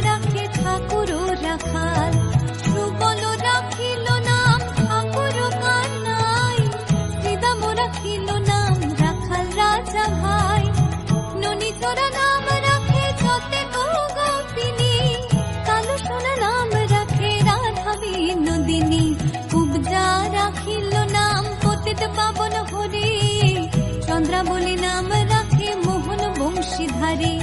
রাখে ঠাকুর রাখাল, সুবল রাখিল নাম ঠাকুর কানাই, শ্রীদাম রাখিল নাম রাখাল রাজা ভাই, ননীচরা নাম রাখে যতে গোপিনী, কালো সোনা নাম রাখে রাধা বিনোদিনী, কুবজা রাখিল নাম পতিত পাবন হরি, চন্দ্রাবলী নাম রাখে মোহন বংশীধারী।